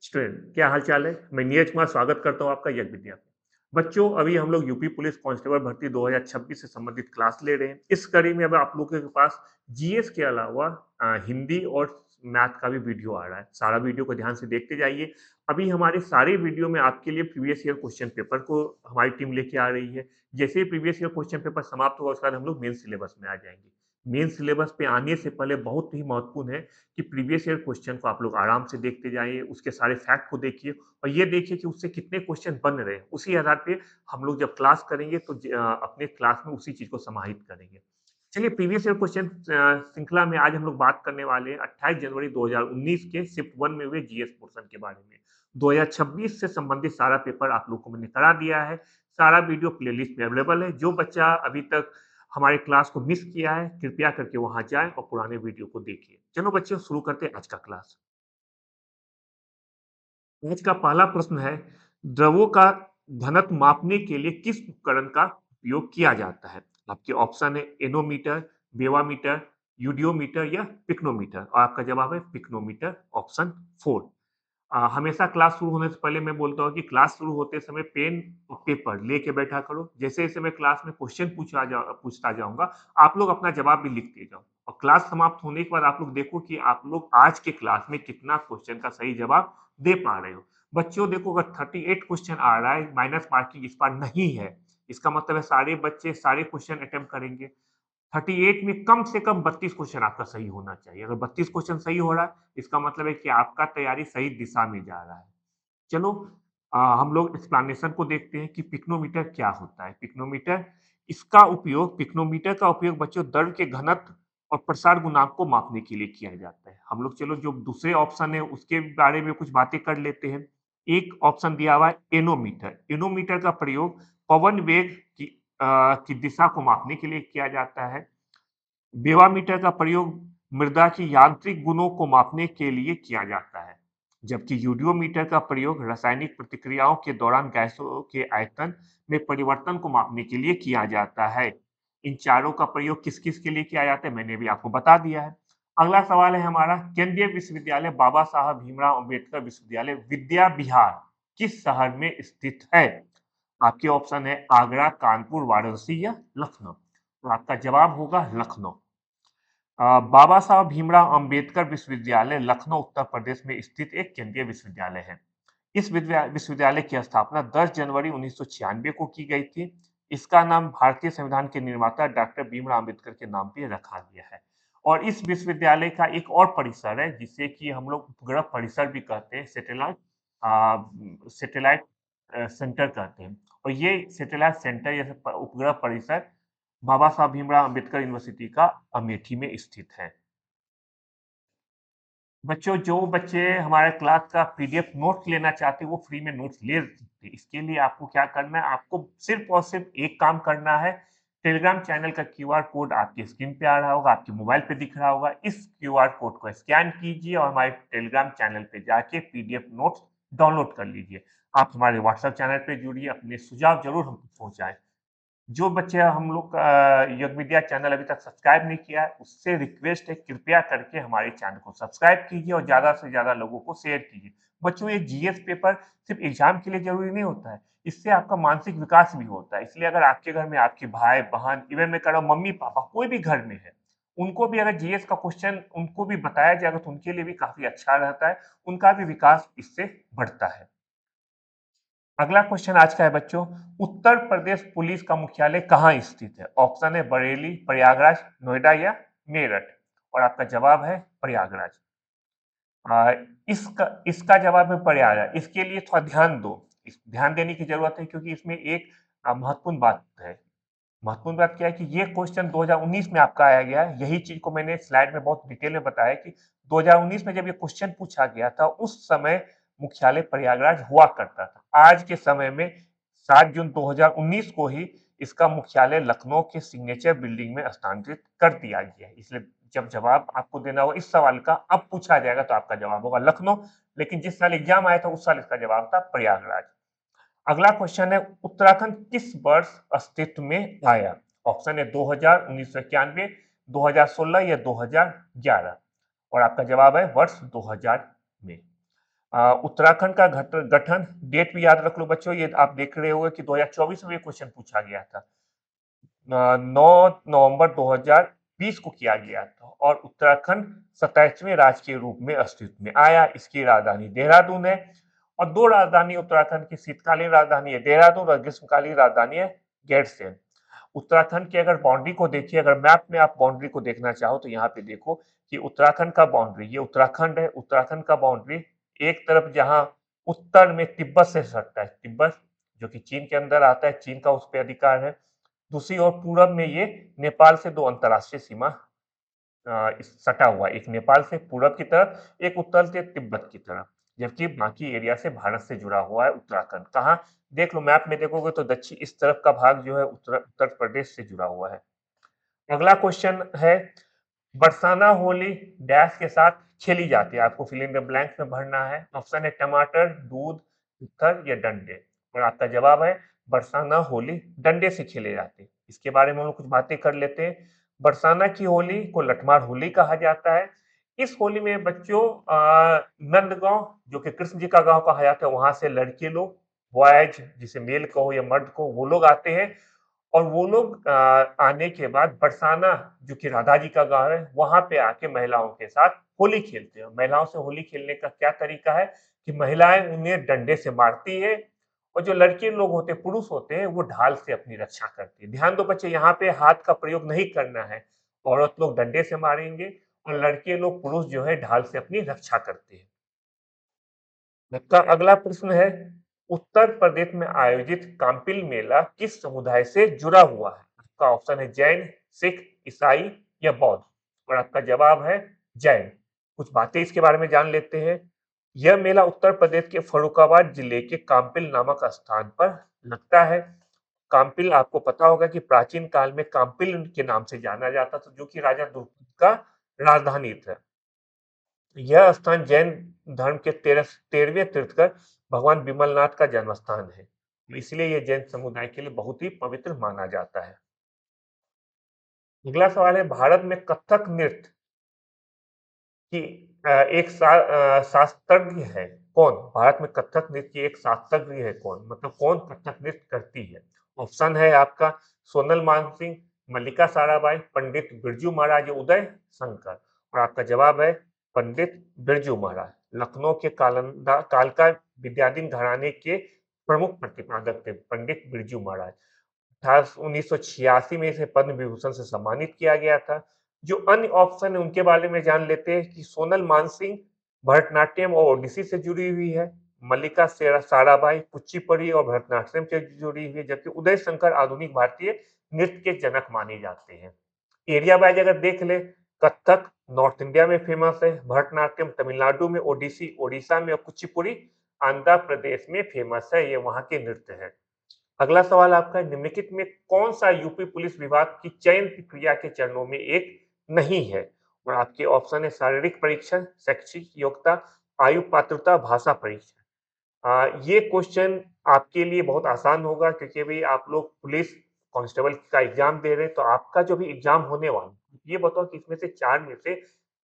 Student क्या हाल चाल है। मैं नीरज कुमार स्वागत करता हूँ आपका यज्ञ विद्या में। बच्चों, अभी हम लोग यूपी पुलिस कांस्टेबल भर्ती 2026 से संबंधित क्लास ले रहे हैं। इस कड़ी में अब आप लोगों के पास जीएस के अलावा हिंदी और मैथ का भी वीडियो आ रहा है। सारा वीडियो को ध्यान से देखते जाइए। अभी हमारे सारे वीडियो में आपके लिए प्रीवियस ईयर क्वेश्चन पेपर को हमारी टीम लेके आ रही है। जैसे ही प्रीवियस ईयर क्वेश्चन पेपर समाप्त होगा उसके बाद हम लोग मेन सिलेबस में आ जाएंगे। मेन सिलेबस पे आने से पहले बहुत ही महत्वपूर्ण है कि प्रीवियस ईयर क्वेश्चन को आप लोग आराम से देखते जाइए, उसके सारे फैक्ट को देखिए और ये देखिए कि उससे कितने क्वेश्चन बन रहे हैं। उसी आधार पे हम लोग जब क्लास करेंगे तो अपने क्लास में उसी चीज़ को समाहित करेंगे। चलिए प्रीवियस ईयर क्वेश्चन श्रृंखला में आज हम लोग बात करने वाले हैं 28 जनवरी 2019 के शिफ्ट 1 में हुए जीएस पोर्शन के बारे में। 2026 से संबंधित सारा पेपर आप लोग को मैंने करा दिया है। सारा वीडियो प्लेलिस्ट में अवेलेबल है। जो बच्चा अभी तक हमारे क्लास को मिस किया है, कृपया करके वहाँ जाएँ और पुराने वीडियो को देखिए। चलो बच्चों शुरू करते हैं आज का क्लास। आज का पहला प्रश्न है, द्रवों का घनत्व मापने के लिए किस उपकरण का उपयोग किया जाता है? आपके ऑप्शन है एनोमीटर, बेवामीटर, यूडियोमीटर या पिक्नोमीटर और आपका जवाब है पिक्नोमीटर ऑप्शन 4। हमेशा क्लास शुरू होने से पहले मैं बोलता हूँ कि क्लास शुरू होते समय पेन और पेपर लेके बैठा करो। जैसे-जैसे मैं क्लास में क्वेश्चन पूछता जाऊँगा, आप लोग अपना जवाब भी लिखते जाओ और क्लास समाप्त होने के बाद आप लोग देखो कि आप लोग आज के क्लास में कितना क्वेश्चन का सही जवाब दे पा रहे हो। बच्चों देखो, अगर 38 क्वेश्चन आ रहा है, माइनस मार्किंग इस बार नहीं है, इसका मतलब है सारे बच्चे सारे क्वेश्चन अटेम्प्ट करेंगे। 38 में कम से कम 32 क्वेश्चन आपका सही होना चाहिए। अगर 32 क्वेश्चन सही हो रहा है, इसका मतलब है कि आपका तैयारी सही दिशा में जा रहा है। चलो हम लोग एक्सप्लेनेशन को देखते हैं कि पिक्नोमीटर क्या होता है। पिक्नोमीटर का उपयोग बच्चों द्रव के घनत्व और प्रसार गुणांक को मापने के लिए किया जाता है। हम लोग चलो जो दूसरे ऑप्शन है उसके बारे में कुछ बातें कर लेते हैं। एक ऑप्शन दिया हुआ है एनोमीटर। एनोमीटर का प्रयोग पवन वेग की दिशा को मापने के लिए किया जाता है। बेवामीटर का प्रयोग मृदा की यांत्रिक गुणों को मापने के लिए किया जाता है, जबकि यूडियोमीटर का प्रयोग रासायनिक प्रतिक्रियाओं के दौरान गैसों के आयतन में परिवर्तन को मापने के लिए किया जाता है। इन चारों का प्रयोग किस-किस के लिए किया जाता है मैंने भी आपको बता दिया है। अगला सवाल है हमारा, केंद्रीय विश्वविद्यालय बाबा साहब भीमराव अंबेडकर विश्वविद्यालय विद्या विहार किस शहर में स्थित है? आपके ऑप्शन है आगरा, कानपुर, वाराणसी या लखनऊ। तो आपका जवाब होगा लखनऊ। बाबा साहब भीमराव अंबेडकर विश्वविद्यालय लखनऊ उत्तर प्रदेश में स्थित एक केंद्रीय विश्वविद्यालय है। इस विश्वविद्यालय की स्थापना 10 जनवरी 1996 को की गई थी। इसका नाम भारतीय संविधान के निर्माता डॉक्टर भीमराव अंबेडकर के नाम पे रखा गया है। और इस विश्वविद्यालय का एक और परिसर है जिसे कि हम लोग उपग्रह परिसर भी कहते हैं, सैटेलाइट सेंटर कहते हैं। और ये सैटेलाइट सेंटर या उपग्रह परिसर बाबा साहब भीमराव अंबेडकर यूनिवर्सिटी का अमेठी में स्थित है। बच्चों, जो बच्चे हमारे क्लास का पीडीएफ नोट्स लेना चाहते हैं वो फ्री में नोट्स ले सकते हैं। इसके लिए आपको क्या करना है, आपको सिर्फ और सिर्फ एक काम करना है। टेलीग्राम चैनल का क्यूआर कोड आपकी स्क्रीन पे आ रहा होगा, आपके मोबाइल पे दिख रहा होगा। इस क्यूआर कोड को स्कैन कीजिए और हमारे टेलीग्राम चैनल पे जाके पीडीएफ नोट्स डाउनलोड कर लीजिए। आप हमारे व्हाट्सएप चैनल पे जुड़िए, अपने सुझाव ज़रूर हमको पहुँचाएँ। जो बच्चे हम लोग का योग विद्या चैनल अभी तक सब्सक्राइब नहीं किया है, उससे रिक्वेस्ट है कृपया करके हमारे चैनल को सब्सक्राइब कीजिए और ज़्यादा से ज़्यादा लोगों को शेयर कीजिए। बच्चों, ये जीएस पेपर सिर्फ एग्जाम के लिए ज़रूरी नहीं होता है, इससे आपका मानसिक विकास भी होता है। इसलिए अगर आपके घर में आपके भाई-बहन, इवन मैं कह रहा हूँ मम्मी-पापा कोई भी घर में है, उनको भी अगर जीएस का क्वेश्चन उनको भी बताया जाएगा तो उनके लिए भी काफ़ी अच्छा रहता है, उनका भी विकास इससे बढ़ता है। अगला क्वेश्चन आज का है बच्चों, उत्तर प्रदेश पुलिस का मुख्यालय कहाँ स्थित है? ऑप्शन है बरेली, प्रयागराज, नोएडा या मेरठ और आपका जवाब है प्रयागराज। आ, इसका इसका जवाब है प्रयागराज। इसके लिए थोड़ा ध्यान दो, ध्यान देने की जरूरत है क्योंकि इसमें एक महत्वपूर्ण बात है। महत्वपूर्ण बात क्या है कि ये क्वेश्चन 2019 में आपका आया गया है। यही चीज को मैंने स्लाइड में बहुत डिटेल में बताया कि 2019 में जब ये क्वेश्चन पूछा गया था उस समय मुख्यालय प्रयागराज हुआ करता था। आज के समय में 7 जून 2019 को ही इसका मुख्यालय लखनऊ के सिग्नेचर बिल्डिंग में स्थानांतरित कर दिया गया है। इसलिए जब जवाब आपको देना होगा इस सवाल का, अब पूछा जाएगा तो आपका जवाब होगा लखनऊ। लेकिन जिस साल एग्जाम आया था उस साल इसका जवाब था प्रयागराज। अगला क्वेश्चन है, उत्तराखंड किस वर्ष अस्तित्व में आया? ऑप्शन है 2000, 1991, 2016 या 2011 और आपका जवाब है वर्ष 2000 में। उत्तराखंड का गठन डेट भी याद रख लो बच्चों, ये आप देख रहे होगे कि 2024 में ये क्वेश्चन पूछा गया था। 9 नवंबर 2020 को किया गया था और उत्तराखंड 27वें राज्य के रूप में अस्तित्व में आया। इसकी राजधानी देहरादून है और दो राजधानी उत्तराखंड की, शीतकालीन राजधानी है देहरादून और ग्रीष्मकालीन राजधानी है गैरसैंण। उत्तराखंड की अगर बाउंड्री को देखिए, अगर मैप में आप बाउंड्री को देखना चाहो तो यहाँ पे देखो कि उत्तराखंड का बाउंड्री, ये उत्तराखंड है, उत्तराखंड का बाउंड्री एक तरफ जहां उत्तर में तिब्बत से सटता है, तिब्बत जो कि चीन के अंदर आता है, चीन का उस पर अधिकार है। दूसरी ओर पूरब में ये नेपाल से दो अंतर्राष्ट्रीय सीमा सटा हुआ, एक नेपाल से पूरब की तरफ, एक उत्तर से तिब्बत की तरफ, जबकि बाकी एरिया से भारत से जुड़ा हुआ है उत्तराखंड। कहाँ देख लो, मैप में देखोगे तो दक्षिण इस तरफ का भाग जो है उत्तर प्रदेश से जुड़ा हुआ है। अगला क्वेश्चन है, बरसाना होली डैश के साथ खेली जाती है, आपको फिल इन द ब्लैंक में भरना है। ऑप्शन है टमाटर, दूध, पत्थर या डंडे, और आपका जवाब है बरसाना होली डंडे से खेले जाते हैं। इसके बारे में हम लोग कुछ बातें कर लेते हैं। बरसाना की होली को लठमार होली कहा जाता है। इस होली में बच्चों नंदगांव जो कि कृष्ण जी का गांव कहा जाता है, वहां से लड़के लोग, बॉयज जिसे मेल कहो या मर्द को, वो लोग आते हैं और वो लोग आने के बाद बरसाना जो कि राधा जी का गांव है, वहां पे आके महिलाओं के साथ होली खेलते हैं। महिलाओं से होली खेलने का क्या तरीका है कि महिलाएं उन्हें डंडे से मारती है और जो लड़के लोग होते हैं, पुरुष होते हैं, वो ढाल से अपनी रक्षा करते हैं। ध्यान दो बच्चे, यहाँ पे हाथ का प्रयोग नहीं करना है। औरत लोग डंडे से मारेंगे और लड़के लोग, पुरुष जो है, ढाल से अपनी रक्षा करते हैं। आपका अगला प्रश्न है, उत्तर प्रदेश में आयोजित काम्पिल मेला किस समुदाय से जुड़ा हुआ है? आपका ऑप्शन है जैन, सिख, ईसाई या बौद्ध, और आपका जवाब है जैन। कुछ बातें इसके बारे में जान लेते हैं। यह मेला उत्तर प्रदेश के फर्रुखाबाद जिले के काम्पिल नामक स्थान पर लगता है। काम्पिल आपको पता होगा कि प्राचीन काल में काम्पिल के नाम से जाना जाता था, जो कि राजा द्रुपद का राजधानी था। यह स्थान जैन धर्म के 13वें तीर्थकर भगवान विमलनाथ का जन्म स्थान है, इसलिए यह जैन समुदाय के लिए बहुत ही पवित्र माना जाता है। अगला सवाल है, भारत में कथक नृत्य की एक शास्त्रज्ञ है कौन? भारत में कथक नृत्य की एक शास्त्रज्ञ है कौन, मतलब कौन कथक नृत्य करती है? ऑप्शन है आपका सोनल मानसिंह, मल्लिका साराभाई, पंडित बिरजू महाराज, उदय शंकर, और आपका जवाब है पंडित बिरजू महाराज। लखनऊ के कालका विद्याधीन घराने के प्रमुख प्रतिपादक थे पंडित बिरजू महाराज। 1986 में इसे पद्म विभूषण से सम्मानित किया गया था। जो अन्य ऑप्शन है उनके बारे में जान लेते हैं कि सोनल मानसिंह भरतनाट्यम और ओडिसी से जुड़ी हुई है, मल्लिका साराभाई कुचिपुड़ी और भरतनाट्यम से जुड़ी हुई है, जबकि उदय शंकर आधुनिक भारतीय नृत्य के जनक माने जाते हैं। एरिया वाइज अगर देख ले, कथक नॉर्थ इंडिया में फेमस है, भरतनाट्यम तमिलनाडु में, ओडिसी ओडिशा में और कुचिपुड़ी आंध्र प्रदेश में फेमस है, ये वहां के नृत्य है। अगला सवाल आपका, निम्नलिखित में कौन सा यूपी पुलिस विभाग की चयन प्रक्रिया के चरणों में एक नहीं है? और आपके ऑप्शन है शारीरिक परीक्षण, शैक्षिक योग्यता, आयु पात्रता, भाषा परीक्षण। ये क्वेश्चन आपके लिए बहुत आसान होगा क्योंकि भाई आप लोग पुलिस कांस्टेबल का एग्जाम दे रहे हैं, तो आपका जो भी एग्जाम होने वाला, ये बताओ कि इसमें से चार में से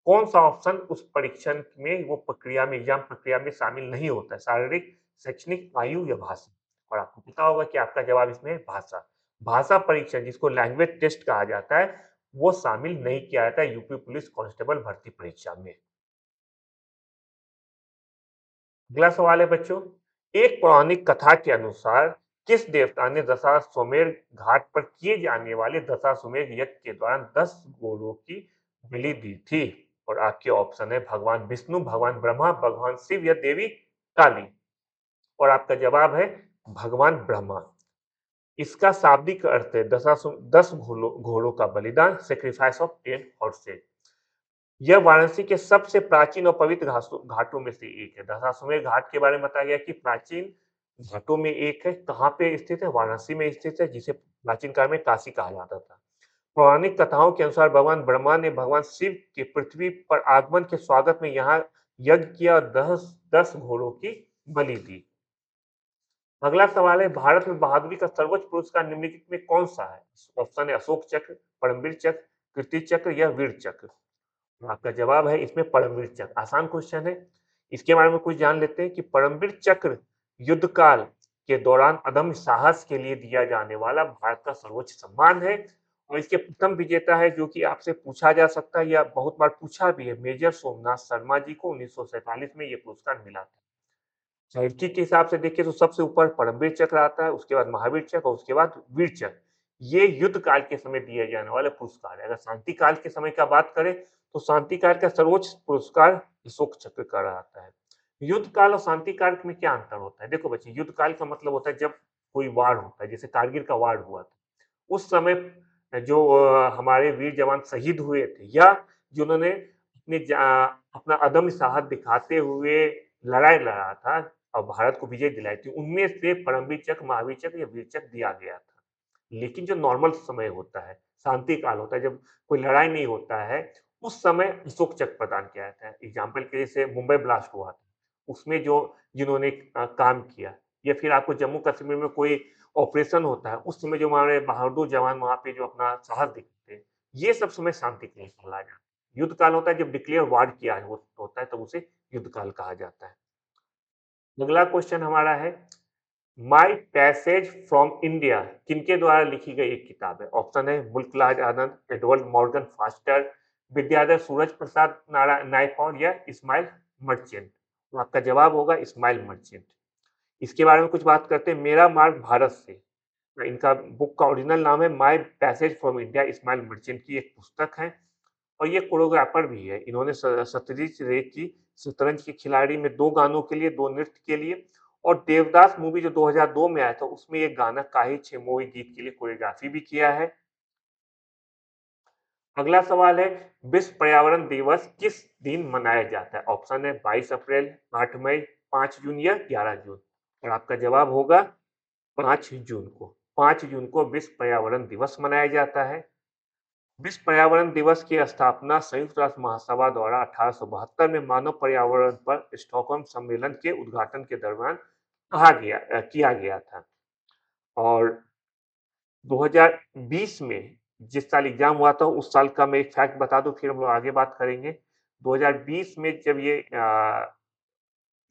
कौन सा ऑप्शन उस परीक्षण में, वो प्रक्रिया में, एग्जाम प्रक्रिया में शामिल नहीं होता है? शारीरिक, शैक्षणिक, आयु या भाषा? और आपको पता होगा कि आपका जवाब इसमें है भाषा। भाषा परीक्षण जिसको लैंग्वेज टेस्ट कहा जाता है, वो शामिल नहीं किया जाता है यूपी पुलिस कांस्टेबल भर्ती परीक्षा में। अगला सवाल है बच्चों, एक पौराणिक कथा के अनुसार किस देवता ने दशाश्वमेध घाट पर किए जाने वाले दशाश्वमेध यज्ञ के दौरान 10 घोड़ों की बलि दी थी? और आपके ऑप्शन है भगवान विष्णु, भगवान ब्रह्मा, भगवान शिव या देवी काली, और आपका जवाब है भगवान ब्रह्मा। इसका शाब्दिक अर्थ है 10 घोड़ों का बलिदान, सेक्रीफाइस ऑफ 10 हॉर्सेस। यह वाराणसी के सबसे प्राचीन और पवित्र घाटों में से एक है। दशाश्वमेध घाट के बारे में बताया गया कि प्राचीन घाटों में एक है। कहाँ पे स्थित है? वाराणसी में स्थित है, जिसे प्राचीन काल में काशी कहा जाता था। पौराणिक कथाओं के अनुसार भगवान ब्रह्मा ने भगवान शिव के पृथ्वी पर आगमन के स्वागत में यहाँ यज्ञ किया, 10 घोड़ों की बलि दी। अगला सवाल है, भारत में बहादुरी का सर्वोच्च पुरस्कार निम्नलिखित में कौन सा है? ऑप्शन है अशोक चक्र, परमवीर चक्र, कीर्ति चक्र या वीर चक्र। आपका जवाब है इसमें परमवीर चक्र। आसान क्वेश्चन है। इसके बारे में कुछ जान लेते हैं कि परमवीर चक्र युद्ध काल के दौरान अदम्य साहस के लिए दिया जाने वाला भारत का सर्वोच्च सम्मान है और इसके प्रथम विजेता है जो कि आपसे पूछा जा सकता है या बहुत बार पूछा भी है, मेजर सोमनाथ शर्मा जी को 1947 में ये पुरस्कार मिला था। हierarchy के हिसाब से देखिए तो सबसे ऊपर परमवीर चक्र आता है, उसके बाद महावीर चक्र और उसके बाद वीर चक्र। ये युद्ध काल के समय दिए जाने वाले पुरस्कार है। अगर शांति काल के समय का बात करें तो शांति काल का सर्वोच्च पुरस्कार अशोक चक्र का आता है। युद्ध काल और शांति काल में क्या अंतर होता है? देखो बच्चे, युद्ध काल का मतलब होता है जब कोई वार होता है, जैसे कारगिल का वार हुआ था। उस समय जो हमारे वीर जवान शहीद हुए थे या जिन्होंने अपना अदम्य साहस दिखाते हुए लड़ाई लड़ा था और भारत को विजय दिलाई थी, उनमें से परमवीर चक्र, महावीर चक्र या वीर चक्र दिया गया था। लेकिन जो नॉर्मल समय होता है, शांति काल होता है, जब कोई लड़ाई नहीं होता है, उस समय अशोक चक्र प्रदान किया जाता है। एग्जाम्पल के जैसे मुंबई ब्लास्ट हुआ था, उसमें जो जिन्होंने काम किया या फिर आपको जम्मू कश्मीर में कोई ऑपरेशन होता है, उस समय जो हमारे बहादुर जवान वहाँ पे जो अपना साहस दिखाते हैं, ये सब समय शांति काल कहलाया जाता है। युद्ध काल होता है जब डिक्लेयर वार किया होता है, तब उसे युद्ध काल कहा जाता है। अगला क्वेश्चन हमारा है, माई पैसेज फ्रॉम इंडिया किनके द्वारा लिखी गई एक किताब है? ऑप्शन है मुल्कराज आनंद, Edward Morgan faster, Vidyadhar Suraj Prasad Naipaul या इस्माइल मर्चेंट। तो आपका जवाब होगा इस्माइल मर्चेंट। इसके बारे में कुछ बात करते हैं। मेरा मार्ग भारत से, इनका बुक का ओरिजिनल नाम है my passage from India, Ismail Merchant की एक पुस्तक है और ये कोरियोग्राफर भी है। इन्होंने सत्यजीत रे की शतरंज के खिलाड़ी में 2 गानों के लिए, 2 नृत्य के लिए और देवदास मूवी जो 2002 में आया था, उसमें एक गाना काहे छेमोई गीत के लिए कोरियोग्राफी भी किया है। अगला सवाल है, विश्व पर्यावरण दिवस किस दिन मनाया जाता है? ऑप्शन है 22 अप्रैल, 8 मई, 5 जून या 11 जून। और आपका जवाब होगा 5 जून को। 5 जून को विश्व पर्यावरण दिवस मनाया जाता है। विश्व पर्यावरण दिवस की स्थापना संयुक्त राष्ट्र महासभा द्वारा 1872 में मानव पर्यावरण पर स्टॉकहोम सम्मेलन के उद्घाटन के दरमियान किया गया था और 2020 में जिस साल एग्जाम हुआ था उस साल का मैं एक फैक्ट बता दूं, फिर हम लोग आगे बात करेंगे। 2020 में जब ये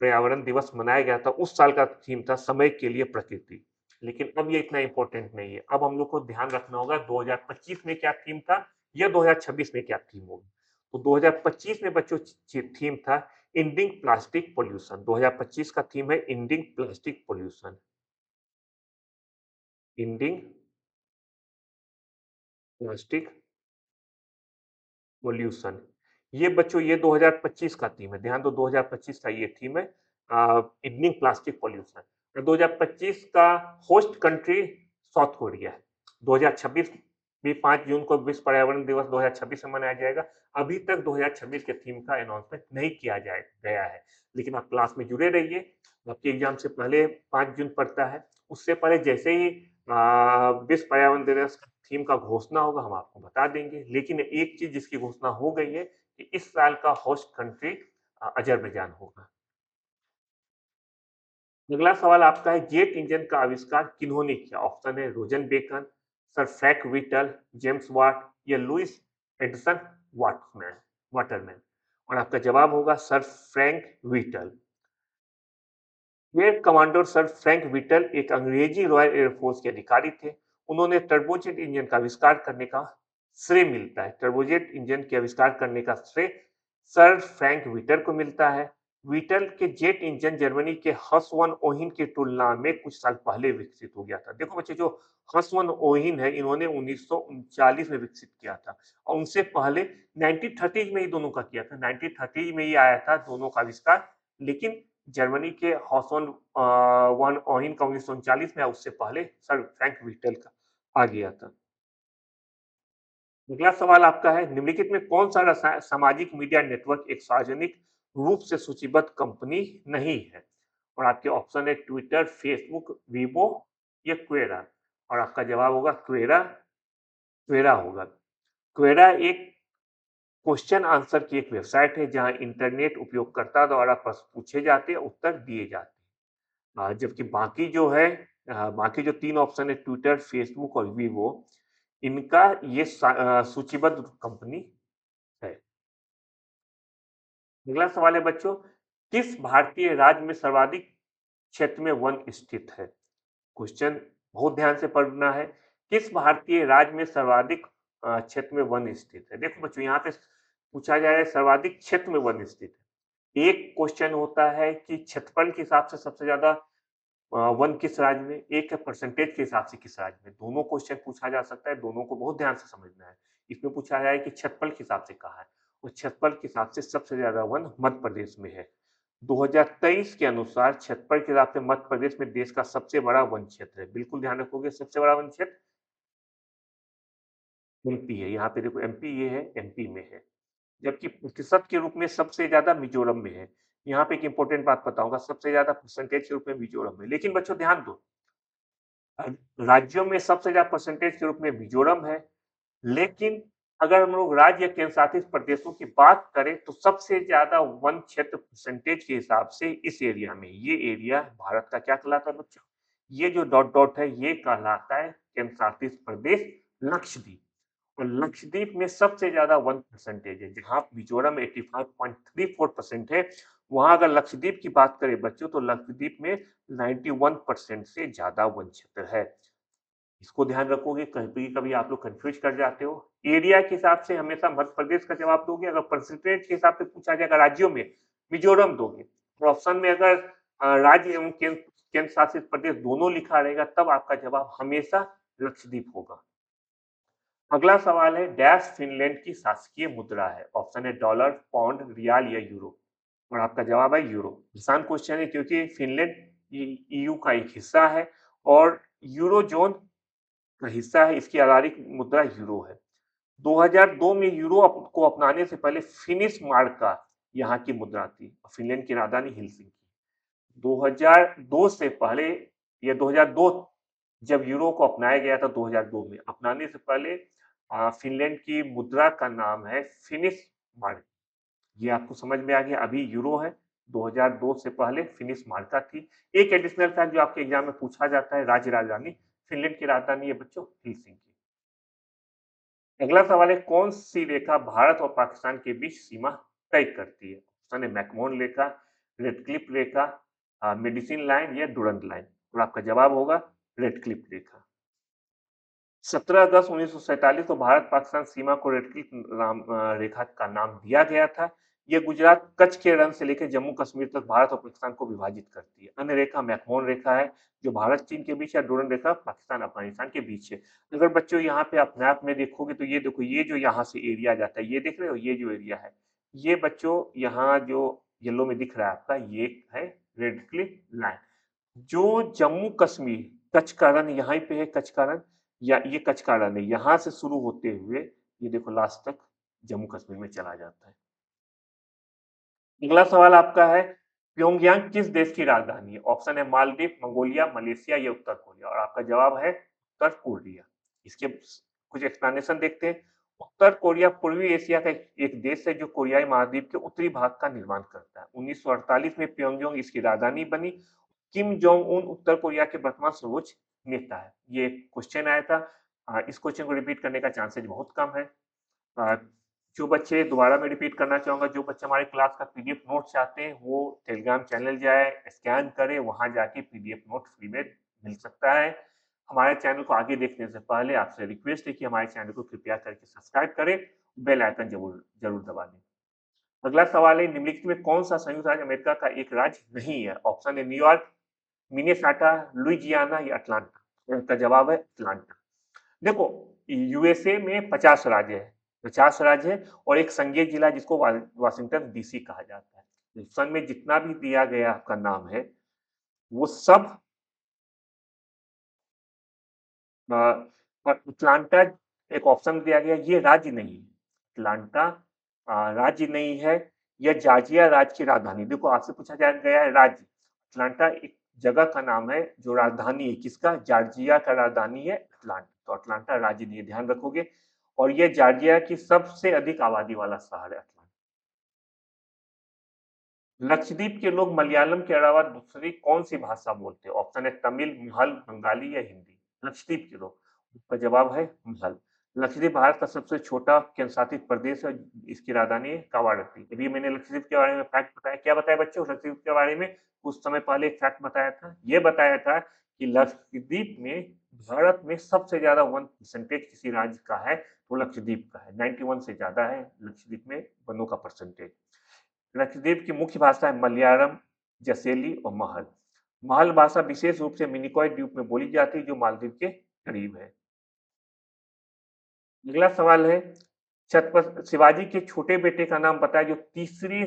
पर्यावरण दिवस मनाया गया था, उस साल का थीम था समय के लिए प्रकृति। लेकिन अब ये इतना इम्पोर्टेंट नहीं है। अब हम लोग को ध्यान रखना होगा 2025 में क्या थीम था या 2026 में क्या थीम होगी। तो 2025 में बच्चों थीम था एंडिंग प्लास्टिक पॉल्यूशन। 2025 का थीम है ending plastic pollution. Ending plastic pollution. ये बच्चों ये 2025 का थीम है। ध्यान दो, 2025 का ये थीम है एंडिंग प्लास्टिक पॉल्यूशन। और 2025 का होस्ट कंट्री साउथ कोरिया है। 2026 भी 5 जून को विश्व पर्यावरण दिवस 2026 में मनाया जाएगा। अभी तक 2026 के थीम का अनाउंसमेंट नहीं किया गया है, लेकिन आप क्लास में जुड़े रहिए। आपके एग्जाम से पहले 5 जून पड़ता है। उससे पहले जैसे ही विश्व पर्यावरण दिवस थीम का घोषणा होगा हम आपको बता देंगे। लेकिन एक चीज जिसकी घोषणा हो गई है कि इस साल का होस्ट कंट्री अजरबैजान होगा। अगला सवाल आपका है, जेट इंजन का आविष्कार किन्होंने किया? ऑप्शन है Roger Bacon, sir Frank Whittle, James Watt या लुइस एडिसन वाटरमैन। और आपका जवाब होगा sir Frank Whittle. Air commander sir Frank Whittle एक अंग्रेजी रॉयल एयरफोर्स के अधिकारी थे। उन्होंने टर्बोजेट इंजन का आविष्कार करने का श्रेय मिलता है। टर्बोजेट इंजन के आविष्कार करने का श्रेय सर फ्रैंक व्हिटल को मिलता है। व्हिटल के जेट इंजन जर्मनी के हस वन ओहिन की तुलना में कुछ साल पहले विकसित हो गया था। देखो बच्चे, जो हस वन ओहिन है इन्होंने 1939 में विकसित किया था और उनसे पहले 1930 में ही दोनों का किया था। 1930 में ही आया था दोनों का आविष्कार। लेकिन जर्मनी के हॉसन वन ओहिन का 1939 में, उससे पहले सर फ्रैंक व्हिटल का आ गया था। अगला सवाल आपका है, निम्नलिखित में कौन सा सामाजिक मीडिया नेटवर्क एक सार्वजनिक रूप से सूचीबद्ध कंपनी नहीं है? और आपके ऑप्शन है ट्विटर, फेसबुक, वीबो या क्वेरा। और आपका जवाब होगा क्वेरा। क्वेरा होगा। क्वेरा एक क्वेश्चन आंसर की एक वेबसाइट है जहां इंटरनेट उपयोगकर्ता द्वारा प्रश्न पूछे जाते हैं, उत्तर दिए जाते हैं। जबकि बाकी जो है बाकी जो 3 ऑप्शन है ट्विटर, फेसबुक और वीवो, इनका ये सूचीबद्ध कंपनी है। अगला सवाल है बच्चों, किस भारतीय राज्य में सर्वाधिक क्षेत्र में वन स्थित है? क्वेश्चन बहुत ध्यान से पढ़ना है। किस भारतीय राज्य में सर्वाधिक क्षेत्र में वन स्थित है? देखो बच्चों, यहाँ पे पूछा जा रहा है सर्वाधिक क्षेत्र में वन स्थित है। एक क्वेश्चन होता है कि क्षेत्रफल के हिसाब से सबसे ज्यादा वन किस राज्य में, एक है परसेंटेज के हिसाब से किस राज्य में। दोनों क्वेश्चन पूछा जा सकता है, दोनों को बहुत ध्यान से समझना है। इसमें पूछा गया है कि क्षेत्रफल के हिसाब से कहा है, और क्षेत्रफल के हिसाब से सबसे ज्यादा वन मध्य प्रदेश में है। 2023 के अनुसार क्षेत्रफल के हिसाब से मध्य प्रदेश में देश का सबसे बड़ा वन क्षेत्र है। बिल्कुल ध्यान रखोगे, सबसे बड़ा वन क्षेत्र एमपी है। यहाँ पे देखो एमपी ये है, एमपी में है। जबकि प्रतिशत के रूप में सबसे ज्यादा मिजोरम में है। यहाँ पे एक इंपॉर्टेंट बात बताऊंगा, सबसे ज्यादा परसेंटेज के रूप में मिजोरम में। लेकिन बच्चों ध्यान दो, राज्यों में सबसे ज्यादा परसेंटेज के रूप में मिजोरम है, लेकिन अगर हम लोग राज्य या केंद्र शासित प्रदेशों की बात करें तो सबसे ज्यादा वन क्षेत्र परसेंटेज के हिसाब से इस एरिया में, ये एरिया भारत का क्या कहलाता है बच्चों? ये जो डॉट डॉट है ये कहलाता है केंद्र शासित प्रदेश लक्षद्वीप। और लक्षद्वीप में सबसे ज्यादा वन परसेंटेज है। जहां मिजोरम 85.34% है, वहां अगर लक्षद्वीप की बात करें बच्चों तो लक्षद्वीप में 91% से ज्यादा वन क्षेत्र है। इसको ध्यान रखोगे, कभी कभी आप लोग कंफ्यूज कर जाते हो। एरिया के हिसाब से हमेशा मध्य प्रदेश का जवाब दोगे, अगर परसेंटेज के हिसाब से पूछा जाएगा राज्यों में मिजोरम दोगे। और ऑप्शन में अगर राज्य एवं केंद्र शासित प्रदेश दोनों लिखा रहेगा तब आपका जवाब हमेशा लक्षद्वीप होगा। अगला सवाल है, डैश फिनलैंड की शासकीय मुद्रा है? ऑप्शन है डॉलर, पाउंड, रियाल या यूरो। और आपका जवाब है यूरो। आसान क्वेश्चन है क्योंकि फिनलैंड ईयू का एक हिस्सा है और यूरो जोन का हिस्सा है। इसकी आधारित मुद्रा यूरो है। 2002 में यूरो को अपनाने से पहले फिनिश मार्का यहाँ की मुद्रा थी। फिनलैंड की राजधानी हेलसिंकी। 2002 से पहले, या 2002 जब यूरो को अपनाया गया था, 2002 में अपनाने से पहले फिनलैंड की मुद्रा का नाम है फिनिश मार्क। ये आपको समझ में आ गया, अभी यूरो है। 2002 से पहले फिनिश मार्का थी। एक एडिशनल फैक्ट जो आपके एग्जाम में पूछा जाता है, राज्य राजधानी फिनलैंड की राजधानी है बच्चों हेलसिंकी। अगला सवाल है, कौन सी रेखा भारत और पाकिस्तान के बीच सीमा तय करती है? ऑप्शन है मैकमोहन रेखा, रेडक्लिफ रेखा, मेडिसिन लाइन या डुरंड लाइन। और आपका जवाब होगा रेडक्लिफ रेखा। 17 अगस्त 1947 को भारत पाकिस्तान सीमा को रेडक्लिफ रेखा का नाम दिया गया था। यह गुजरात कच्छ के रण से लेकर जम्मू कश्मीर तक भारत और पाकिस्तान को विभाजित करती है। अन्य रेखा मैकमोहन रेखा है जो भारत चीन के बीच, या डुरंड रेखा पाकिस्तान अफगानिस्तान के बीच है। अगर बच्चों यहाँ पे आप मैप में देखोगे तो ये देखो, ये जो यहाँ से एरिया जाता है, ये देख रहे हो, ये जो एरिया है, ये बच्चों यहाँ जो येलो में दिख रहा है आपका, ये है रेडक्लिफ लाइन। जो जम्मू कश्मीर कच्छ का रण यहीं पे है, कच्छ का रण, या ये कच्छ का रण है, यहाँ से शुरू होते हुए ये देखो लास्ट तक जम्मू कश्मीर में चला जाता है। अगला सवाल आपका है, प्योंगयांग किस देश की राजधानी है? ऑप्शन है मालदीव, मंगोलिया, मलेशिया या उत्तर कोरिया। और आपका जवाब है उत्तर कोरिया। इसके कुछ एक्सप्लेनेशन देखते हैं। उत्तर कोरिया पूर्वी एशिया का एक देश है जो कोरियाई महाद्वीप के उत्तरी भाग का निर्माण करता है। 1948 में प्योंगयांग इसकी राजधानी बनी। किम जोंग उन उत्तर कोरिया के वर्तमान सर्वोच्च नेता है। ये क्वेश्चन आया था। इस क्वेश्चन को रिपीट करने का चांसेस बहुत कम है। अ, जो बच्चे, दोबारा मैं रिपीट करना चाहूंगा, जो बच्चे हमारे क्लास का पीडीएफ नोट चाहते हैं वो टेलीग्राम चैनल जाए, स्कैन करे, वहां जाके पीडीएफ नोट फ्री में मिल सकता है। हमारे चैनल को आगे देखने से पहले आपसे रिक्वेस्ट है कि हमारे चैनल को कृपया करके सब्सक्राइब करें, बेल आइकन जरूर जरूर दबा दें। अगला सवाल है, निम्नलिखित में कौन सा संयुक्त राज्य अमेरिका का एक राज्य नहीं है? ऑप्शन है न्यूयॉर्क, मिनेसाटा, लुइजियाना या अटलांटा। इसका जवाब है अटलांटा। देखो, यूएसए में 50 राज्य है, 50 राज्य है, और एक संघीय जिला जिसको वाशिंगटन डीसी कहा जाता है। सन में जितना भी दिया गया आपका नाम है वो सब अटलांटा एक ऑप्शन दिया गया, ये राज्य नहीं है। अटलांटा राज्य नहीं है। यह जॉर्जिया राज्य की राजधानी। देखो, आपसे पूछा जा गया है राज्य, अटलांटा एक जगह का नाम है जो राजधानी है किसका, जॉर्जिया का राजधानी है अटलांटा। तो अटलांटा राज्य नहीं है, ध्यान रखोगे। और यह जॉर्जिया की सबसे अधिक आबादी वाला शहर है अटलांटा। लक्षद्वीप के लोग मलयालम के अलावा दूसरी कौन सी भाषा बोलते हैं? ऑप्शन है तमिल, मुहल, बंगाली या हिंदी। लक्षद्वीप के लोग, उसका जवाब है मुहल। लक्षद्वीप भारत का सबसे छोटा केंद्र शासित प्रदेश है। इसकी राजधानी है कावारत्ती। अभी मैंने लक्षद्वीप के बारे में फैक्ट बताया। क्या बताया बच्चों लक्षद्वीप के बारे में? कुछ समय पहले एक फैक्ट बताया था। ये बताया था कि लक्षद्वीप में भारत में सबसे ज़्यादा वन परसेंटेज किसी राज्य का है तो लक्षद्वीप का है। 91 से ज़्यादा है लक्षद्वीप में वनों का परसेंटेज। लक्षद्वीप की मुख्य भाषा है मलयालम, जसेली और महल। महल भाषा विशेष रूप से मिनिकॉय द्वीप में बोली जाती है जो मालदीव के करीब है। अगला सवाल है छत्रपति शिवाजी के छोटे बेटे का नाम बताया जो तीसरे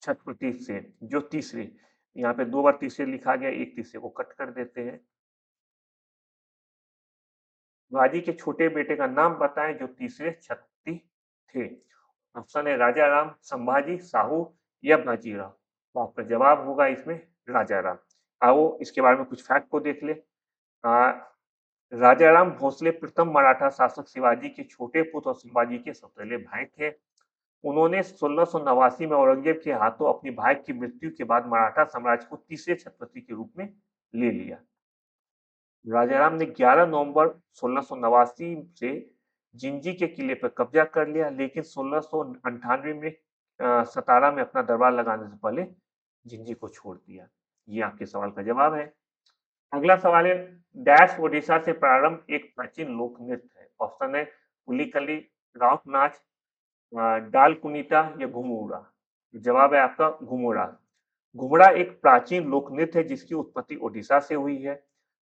छत्रपति से जो तीसरे यहाँ पे दो बार तीसरे लिखा गया एक तीसरे को कट कर देते हैं। शिवाजी के छोटे बेटे का नाम बताएं जो तीसरे छत्रपति थे। ऑप्शन है राजा राम, संभाजी, साहू या बाजीराव। तो आपका जवाब होगा इसमें राजा राम। आओ इसके बारे में कुछ फैक्ट को देख ले। राजाराम भोसले प्रथम मराठा शासक शिवाजी के छोटे पुत्र और संभाजी के सौतेले भाई थे। उन्होंने 1689 में औरंगजेब के हाथों अपनी भाई की मृत्यु के बाद मराठा साम्राज्य को तीसरे छत्रपति के रूप में ले लिया। राजाराम ने 11 नवंबर 1689 से जिंजी के किले पर कब्जा कर लिया लेकिन 1698 में सतारा में अपना दरबार लगाने से पहले जिंजी को छोड़ दिया। ये आपके सवाल का जवाब है। अगला सवाल है डैश ओडिशा से प्रारंभ एक प्राचीन लोक नृत्य है। ऑप्शन है पुलिकली, राउत नाच, डाल कुनीता या घुमुरा। जवाब है आपका घुमुरा। घुमरा एक प्राचीन लोक नृत्य है जिसकी उत्पत्ति ओडिशा से हुई है।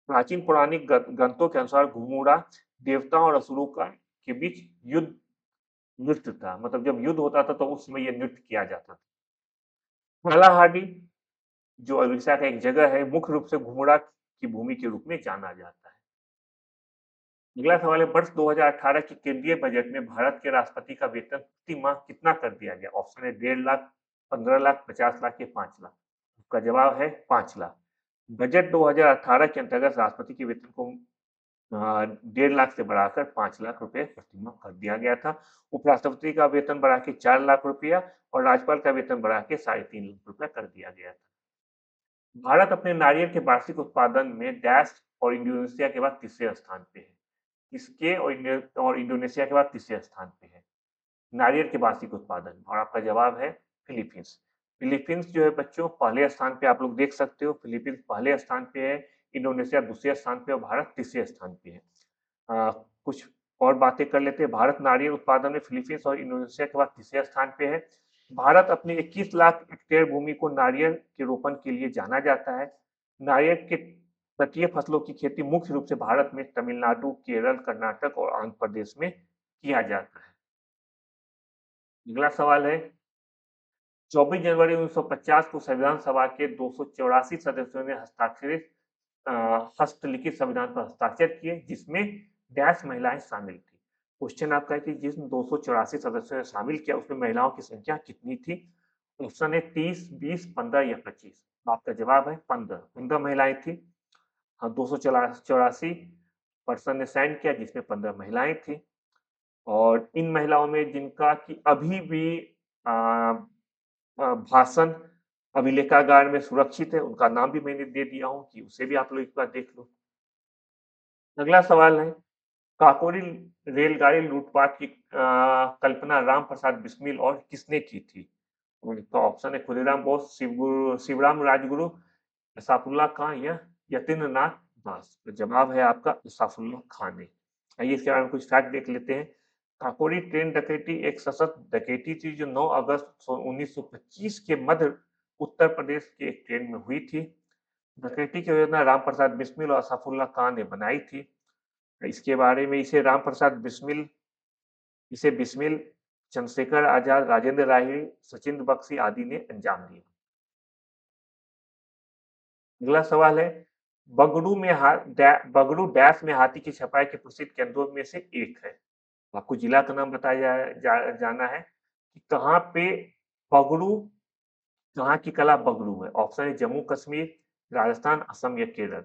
प्राचीन पौराणिक ग्रंथों के अनुसार घुमुरा देवताओं और असुरों का के बीच युद्ध नृत्य था। मतलब जब युद्ध होता था तो उस समय यह नृत्य किया जाता था। कालाहांडी जो उड़ीसा का एक जगह है मुख्य रूप से घुमुरा की भूमि के रूप में जाना जाता है। अगला सवाल है वर्ष 2018 के केंद्रीय बजट में भारत के राष्ट्रपति का वेतन प्रति माह कितना कर दिया गया? ऑप्शन है 1.5 लाख, 15 लाख, 50 लाख या 5 लाख। उसका जवाब है 5 लाख। बजट 2018 के अंतर्गत राष्ट्रपति के वेतन को 1.5 लाख से बढ़ाकर 5 लाख रुपए प्रतिमाह कर दिया गया था। उपराष्ट्रपति का वेतन बढ़ा के 4 लाख रुपया और राज्यपाल का वेतन बढ़ा के 3.5 लाख रुपया कर दिया गया था। भारत अपने नारियल के वार्षिक उत्पादन में डैश और इंडोनेशिया के बाद तीसरे स्थान पे है। इसके और इंडोनेशिया के बाद तीसरे स्थान पे है नारियल के वार्षिक उत्पादन। और आपका जवाब है फिलीपींस। फिलीपींस जो है बच्चों पहले स्थान पे आप लोग देख सकते हो। फिलीपींस पहले स्थान पे है, इंडोनेशिया दूसरे स्थान पे और भारत तीसरे स्थान पे है। कुछ और बातें कर लेते हैं। भारत नारियल उत्पादन में फिलीपींस और इंडोनेशिया के बाद तीसरे स्थान पे है। भारत अपने 21 लाख हेक्टेयर भूमि को नारियल के रोपण के लिए जाना जाता है। नारियल के तटीय फसलों की खेती मुख्य रूप से भारत में तमिलनाडु, केरल, कर्नाटक और आंध्र प्रदेश में किया जाता है। अगला सवाल है 24 जनवरी 1950 को संविधान सभा के 284 सदस्यों ने हस्ताक्षरित हस्तलिखित संविधान पर हस्ताक्षर किए जिसमें डैश महिलाएं शामिल थी। क्वेश्चन आपका है कि जिस 284 सदस्यों ने शामिल किया उसमें महिलाओं की संख्या कितनी थी? ऑप्शन है 30, 20, 15 या 25। आपका जवाब है 15 महिलाएं थी। हाँ 284 पर्सन ने साइन किया जिसमें 15 महिलाएं थी। और इन महिलाओं में जिनका कि अभी भी भाषण अभिलेखागार में सुरक्षित है उनका नाम भी मैंने दे दिया हूं कि उसे भी आप लोग एक बार देख लो। अगला सवाल है काकोरी रेलगाड़ी लूटपाट की कल्पना राम प्रसाद बिस्मिल और किसने की थी? तो ऑप्शन है खुदीराम बोस, शिवराम राजगुरु, असाफुल्ला खां या यतीन्द्र नाथ दास। तो जवाब है आपका असाफुल्ला खां ने। आइए इसके बारे में कुछ फैक्ट देख लेते हैं। काकोरी ट्रेन डकैती एक सशक्त डकैती थी जो 9 अगस्त 1925 के मध्य उत्तर प्रदेश के एक ट्रेन में हुई थी। डकैती की योजना राम प्रसाद बिस्मिल और असाफुल्ला खां ने बनाई थी। इसके बारे में इसे बिस्मिल, चंद्रशेखर आजाद, राजेंद्र राही, सचिंद्र बख्शी आदि ने अंजाम दिया। अगला सवाल है बगड़ू डैश में हाथी की छपाई के प्रसिद्ध केंद्रों में से एक है। आपको जिला का नाम बताया जाना है कि कहाँ पे बगड़ू कहाँ की कला बगड़ू है। ऑप्शन है जम्मू कश्मीर, राजस्थान, असम या केरल।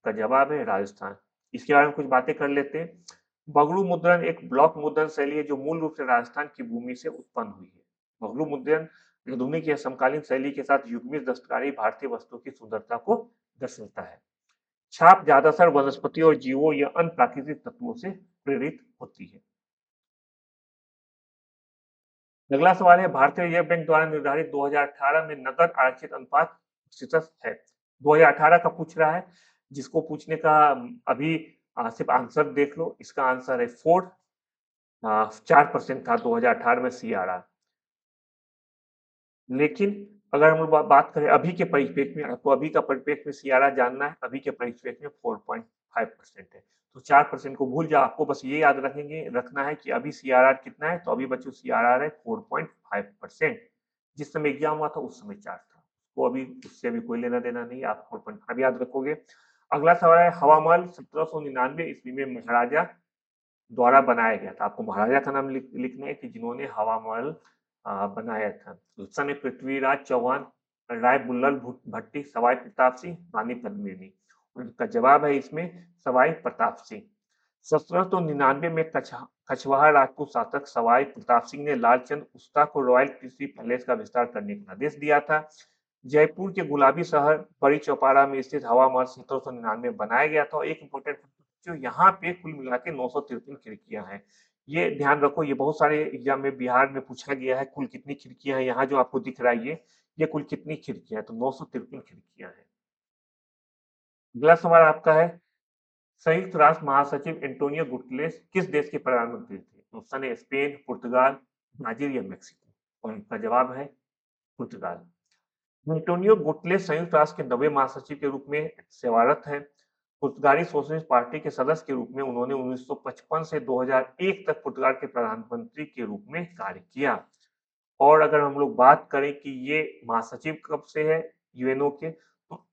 का जवाब है राजस्थान। इसके बारे में कुछ बातें कर लेते हैं। बगड़ू मुद्रण एक ब्लॉक मुद्रण शैली है जो मूल रूप से राजस्थान की भूमि से उत्पन्न हुई है। बगड़ू मुद्रण आधुनिक या समकालीन शैली के साथ युग्मित दस्तकारी भारतीय वस्तु की सुंदरता को दर्शाता है। छाप ज्यादातर वनस्पति और जीवों या अन्य प्राकृतिक तत्वों से प्रेरित होती है। अगला सवाल है, भारतीय रिजर्व बैंक द्वारा निर्धारित 2018 में नकद आरक्षित अनुपात प्रतिशत है। 2018 का पूछ रहा है, जिसको पूछने का अभी सिर्फ आंसर देख लो। इसका आंसर है 4% था 2018 में सीआरआर। लेकिन अगर हम लोग बात करें अभी के परिप्रेक्ष्य में, आपको अभी का परिप्रेक्ष्य में सीआरआर जानना है, अभी के परिप्रेक्ष्य में 4.5% है। तो 4% को भूल जाओ, आपको बस ये याद रखना है कि अभी सीआरआर कितना है। तो अभी बच्चों सीआरआर है 4.5%। जिस समय एग्जाम हुआ था उस समय 4 था। वो अभी उससे अभी कोई लेना देना नहीं, आप 4.5 याद रखोगे। अगला सवाल है, हवा महल 1799 ईस्वी में महाराजा द्वारा बनाया गया था। आपको महाराजा का नाम लिखना है कि जिन्होंने हवा महल बनाया था। उस समय पृथ्वीराज चौहान, राय बुल्लभ भट्टी, सवाई प्रताप सिंह, रानी पद्मिनी। उनका जवाब है इसमें सवाई प्रताप सिंह। 1799 में कछवाहा राजपूत शासक सवाई प्रताप सिंह ने लालचंद उस्ता को रॉयल कृषि पैलेस का विस्तार करने का आदेश दिया था। जयपुर के गुलाबी शहर बड़ी चौपारा में स्थित हवा महल 1799 में बनाया गया था। एक इंपॉर्टेंट जो यहाँ पे कुल मिला के 953 खिड़कियां हैं। ये ध्यान रखो, ये बहुत सारे एग्जाम में बिहार में पूछा गया है, कुल कितनी खिड़कियां हैं। यहाँ जो आपको दिख रहा है ये कुल कितनी खिड़कियां हैं, तो 953 खिड़कियां हैं। अगला सवाल आपका है, संयुक्त राष्ट्र महासचिव एंटोनियो गुटेरेस किस देश के प्रधानमंत्री थे? ऑप्शन है स्पेन, पुर्तगाल, ब्राजील या मेक्सिको। और इनका जवाब है पुर्तगाल। एंटोनियो गुटेरेस संयुक्त राष्ट्र के 90वें महासचिव के रूप में सेवारत हैं। पुर्तगाली सोशलिस्ट पार्टी के सदस्य के रूप में उन्होंने 1955 से 2001 तक पुर्तगाल के प्रधानमंत्री के रूप में कार्य किया। और अगर हम लोग बात करें कि ये महासचिव कब से है यूएनओ के, तो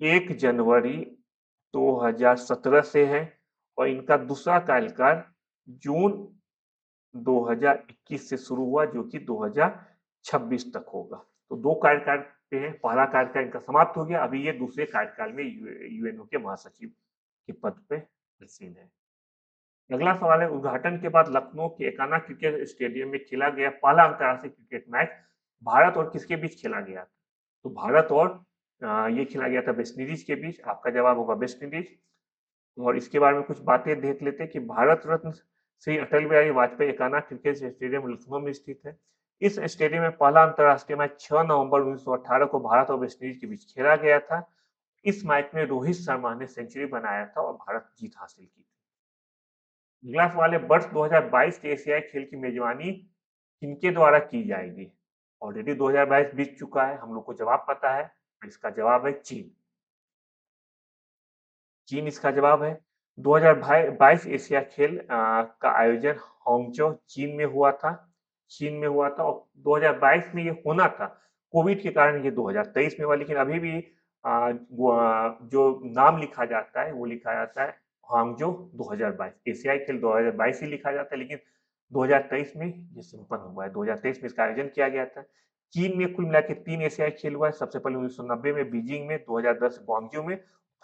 1 जनवरी 2017 से है। और इनका दूसरा कार्यकाल जून 2021 से शुरू हुआ, जो कि 2026 तक होगा। तो 2 कार्यकाल पे है, पहला कार्यकाल इनका समाप्त हो गया, अभी ये दूसरे कार्यकाल में यूएनओ के महासचिव के पद पे आसीन है। अगला सवाल है, उद्घाटन के बाद लखनऊ के एकाना क्रिकेट स्टेडियम में खेला गया पहला अंतर्राष्ट्रीय क्रिकेट मैच भारत और किसके बीच खेला गया? तो भारत और ये खेला गया था वेस्ट इंडीज के बीच। आपका जवाब होगा वेस्ट इंडीज। और इसके बारे में कुछ बातें देख लेते हैं कि भारत रत्न श्री अटल बिहारी वाजपेयी एकाना क्रिकेट स्टेडियम लखनऊ में स्थित है। इस स्टेडियम में पहला अंतर्राष्ट्रीय मैच 6 नवंबर 1918 को भारत और वेस्ट इंडीज के बीच खेला गया था। इस मैच में रोहित शर्मा ने सेंचुरी बनाया था और भारत जीत हासिल की थी। अगला सवाल है, वर्ष 2022 के एशियाई खेल की मेजबानी किनके द्वारा की जाएगी? ऑलरेडी 2022 बीत चुका है, हम लोग को जवाब पता है। इसका जवाब है चीन। चीन इसका जवाब है। 2022 एशिया खेल का आयोजन हांगझो चीन में हुआ था। और 2022 में ये होना था, कोविड के कारण ये 2023 में हुआ। लेकिन अभी भी जो नाम लिखा जाता है वो लिखा जाता है हांगझो 2022। एशियाई खेल 2022 ही लिखा जाता है, लेकिन 2023 में ये संपन्न हुआ है। 2023 में इसका आयोजन किया गया था। चीन में कुल मिला के 3 एशियाई खेल हुआ है। सबसे पहले 1990 में बीजिंग में, 2010 ग्वांगजू में,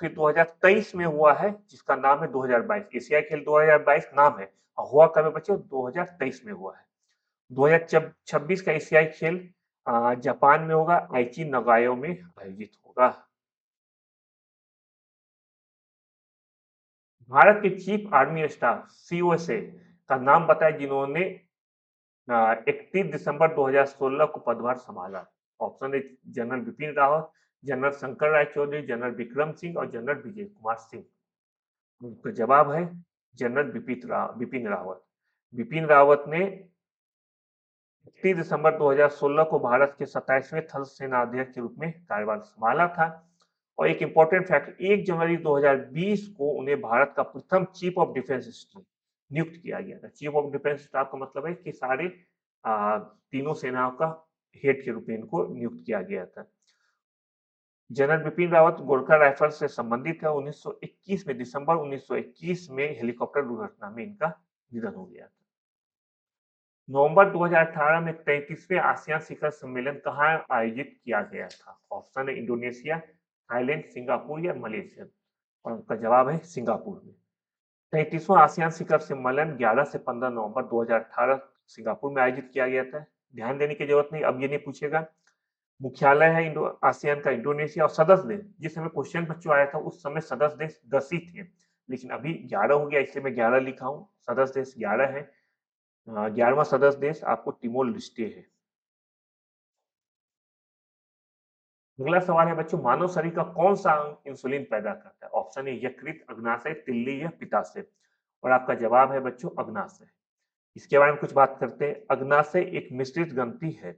फिर 2023 में हुआ है जिसका नाम है 2022। एशियाई खेल 2022 नाम है, और हुआ कब है बच्चों? 2023 में हुआ है। 2026 का एशियाई खेल जापान में होगा, आइची नगायो में आयोजित होगा। भारत के चीफ आर्मी स्टाफ सीओएसए का नाम बताएं जिन्होंने 31 दिसंबर 2016 को पदभार संभाला। ऑप्शन है general Bipin Rawat, general Shankar Rai Chaudhary, general Vikram Singh और जनरल विजय कुमार सिंह। उनका जवाब है जनरल बिपिन रावत। बिपिन रावत ने 31 दिसंबर 2016 को भारत के 27वें थल सेना अध्यक्ष के रूप में कार्यभार संभाला था। और एक इंपॉर्टेंट फैक्ट, 1 जनवरी 2020 को उन्हें भारत का प्रथम चीफ ऑफ डिफेंस स्टाफ नियुक्त किया गया था। चीफ ऑफ डिफेंस स्टाफ का मतलब है कि सारे तीनों सेनाओं का हेड के रूप में इनको नियुक्त किया गया था। जनरल बिपिन रावत गोरखा राइफल से संबंधित है। 1921 में, दिसंबर 1921 में हेलीकॉप्टर दुर्घटना में इनका निधन हो गया था। नवंबर 2018 में 33वें आसियान शिखर सम्मेलन कहाँ आयोजित किया गया था? ऑप्शन है इंडोनेशिया, थाईलैंड, सिंगापुर या मलेशिया। और उनका जवाब है सिंगापुर में। 33वां आसियान शिखर सम्मेलन 11 से 15 नवंबर 2018 सिंगापुर में आयोजित किया गया था। ध्यान देने की जरूरत नहीं, अब ये नहीं पूछेगा मुख्यालय है इंडो आसियान का इंडोनेशिया, और सदस्य देश, जिस समय क्वेश्चन बच्चों आया था उस समय सदस्य देश 10 ही थे, लेकिन अभी 11 हो गया, इसलिए मैं 11 लिखा हूँ। सदस्य देश 11 है। 11वां सदस्य देश आपको टिमोर लेस्टे है। अगला सवाल है बच्चों, मानव शरीर का कौन सा अंग इंसुलिन पैदा करता है? ऑप्शन ए यकृत, अग्नाशय, तिल्ली या पित्ताशय। और आपका जवाब है बच्चों अग्नाशय। इसके बारे में कुछ बात करते हैं। अग्नाशय एक मिश्रित ग्रंथि है।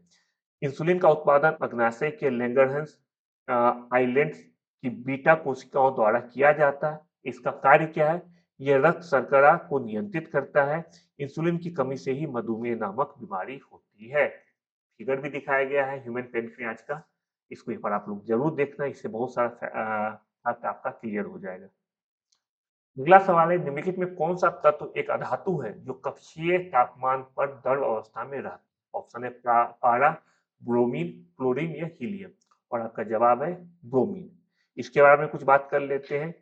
इंसुलिन का उत्पादन अग्नाशय के लैंगरहंस आइलैंड्स की बीटा कोशिकाओं द्वारा किया जाता है। इसका कार्य क्या है? यह रक्त शर्करा को नियंत्रित करता है। इंसुलिन की कमी से ही मधुमेह नामक बीमारी होती है। फिगर भी दिखाया गया है ह्यूमन पेनक्रियाज का। इसको एक बार आप लोग जरूर देखना, इससे बहुत सारा फैक्ट आपका क्लियर हो जाएगा। अगला सवाल है, निम्नलिखित में कौन सा तत्व एक अधातु है जो कक्षीय तापमान पर द्रव अवस्था में रहता है? ऑप्शन है पारा, ब्रोमीन, क्लोरीन या हीलियम। और आपका जवाब है ब्रोमीन। इसके बारे में कुछ बात कर लेते हैं।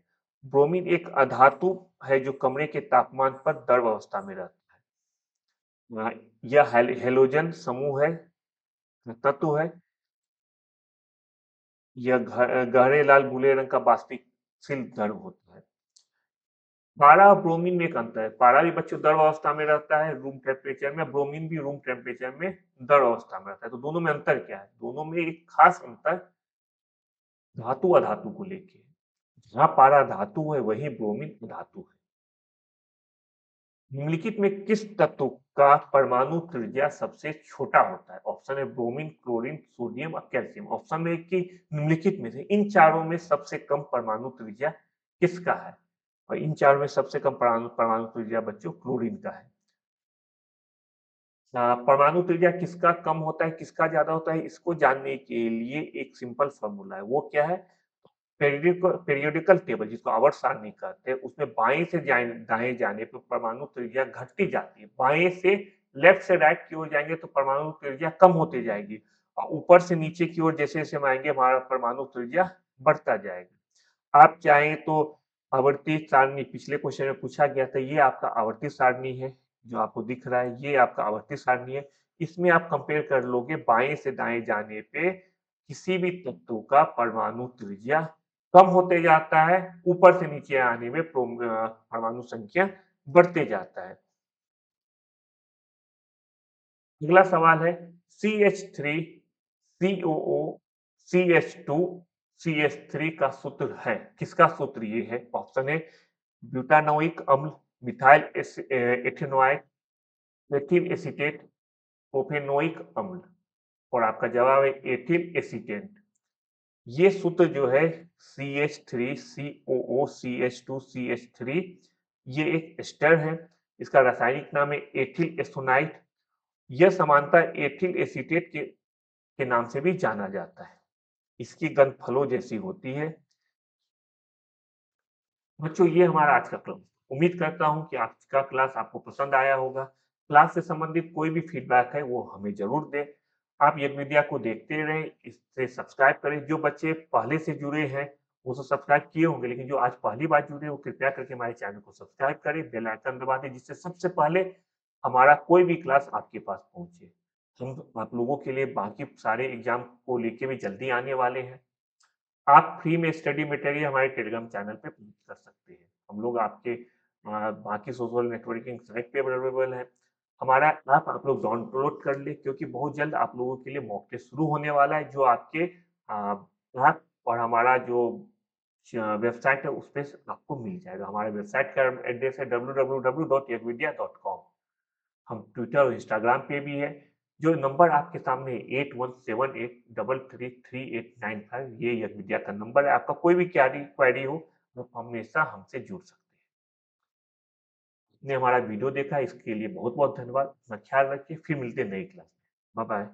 ब्रोमीन एक अधातु है जो कमरे के तापमान पर द्रव अवस्था में रहता है। यह हेलोजन समूह है, तत्व है। यह गहरे लाल भूरे रंग का वाष्पशील द्रव होता है। पारा और ब्रोमीन में एक अंतर है। पारा भी बच्चों द्रव अवस्था में रहता है रूम टेम्परेचर में, ब्रोमीन भी रूम टेम्परेचर में द्रव अवस्था में रहता है। तो दोनों में अंतर क्या है? दोनों में एक खास अंतर धातु अधातु को लेके है। जहाँ पारा धातु है वहीं ब्रोमीन धातु है। निम्नलिखित में किस तत्व का परमाणु त्रिज्या सबसे छोटा होता है? ऑप्शन है ब्रोमीन, क्लोरीन, सोडियम और कैल्शियम। ऑप्शन में कि निम्नलिखित में से इन चारों में सबसे कम परमाणु त्रिज्या किसका है? और इन चारों में सबसे कम परमाणु परमाणु त्रिज्या बच्चों क्लोरीन का है। परमाणु त्रिज्या किसका कम होता है, किसका ज्यादा होता है, इसको जानने के लिए एक सिंपल फॉर्मूला है। वो क्या है? पीरियोडिकल टेबल, जिसको आवर्त सारणी कहते हैं, उसमें बाएं से दाएं जाने पर परमाणु त्रिज्या घटती जाती है। बाएं से लेफ्ट से राइट की ओर जाएंगे तो परमाणु त्रिज्या कम होती जाएगी, और ऊपर से नीचे की ओर जैसे जैसे हम आएंगे हमारा परमाणु त्रिज्या बढ़ता जाएगा। आप चाहें तो आवर्ती सारणी, पिछले क्वेश्चन में पूछा गया था, ये आपका आवर्ती सारणी है जो आपको दिख रहा है, ये आपका आवर्ती सारणी है। इसमें आप कंपेयर कर लोगे बाएं से दाएं जाने पे किसी भी तत्व का परमाणु त्रिज्या कम होते जाता है, ऊपर से नीचे आने में परमाणु संख्या बढ़ते जाता है। अगला सवाल है, CH3 COO CH2 CH3 का सूत्र है, किसका सूत्र ये है? ऑप्शन है ब्यूटानोइक अम्ल, methyl ethanoic, ethyl acetate, propanoic अम्ल। और आपका जवाब है एथिल एसीटेट। ये सूत्र जो है CH3 COO CH2 CH3, ये एक एस्टर है। इसका रासायनिक नाम है एथिल एस्थोनाइट। यह समानता एथिल एसीटेट के नाम से भी जाना जाता है। इसकी गंध फलों जैसी होती है। बच्चों ये हमारा आज का क्लास। उम्मीद करता हूँ कि आज का क्लास आपको पसंद आया होगा। क्लास से संबंधित कोई भी फीडबैक है वो हमें ज़रूर दें। आप यज्ञ विद्या को देखते रहें, इससे सब्सक्राइब करें। जो बच्चे पहले से जुड़े हैं वो तो सब्सक्राइब किए होंगे, लेकिन जो आज पहली बार जुड़े वो कृपया करके हमारे चैनल को सब्सक्राइब करें, बेल आइकन दबा दें, जिससे सबसे पहले हमारा कोई भी क्लास आपके पास पहुँचे। हम आप लोगों के लिए बाकी सारे एग्जाम को लेके भी जल्दी आने वाले हैं। आप फ्री में स्टडी मटेरियल हमारे टेलीग्राम चैनल पे प्राप्त कर सकते हैं। हम लोग आपके बाकी सोशल नेटवर्किंग साइट पे अवेलेबल है। हमारा ऐप आप लोग डाउनलोड कर लें, क्योंकि बहुत जल्द आप लोगों के लिए मॉक टेस्ट शुरू होने वाला है, जो आपके ऐप और हमारा जो वेबसाइट है उस पे आपको मिल जाएगा। हमारे वेबसाइट का एड्रेस है www.yakvidya.com। हम ट्विटर और इंस्टाग्राम पे भी है। जो नंबर आपके सामने है 8178333895, ये यज्ञ विद्या का नंबर है। आपका कोई भी क्वेरी हो तो हमेशा हमसे जुड़ सकते हैं। आपने हमारा वीडियो देखा इसके लिए बहुत बहुत धन्यवाद। अपना ख्याल रखिए, फिर मिलते हैं नई क्लास में। Bye bye.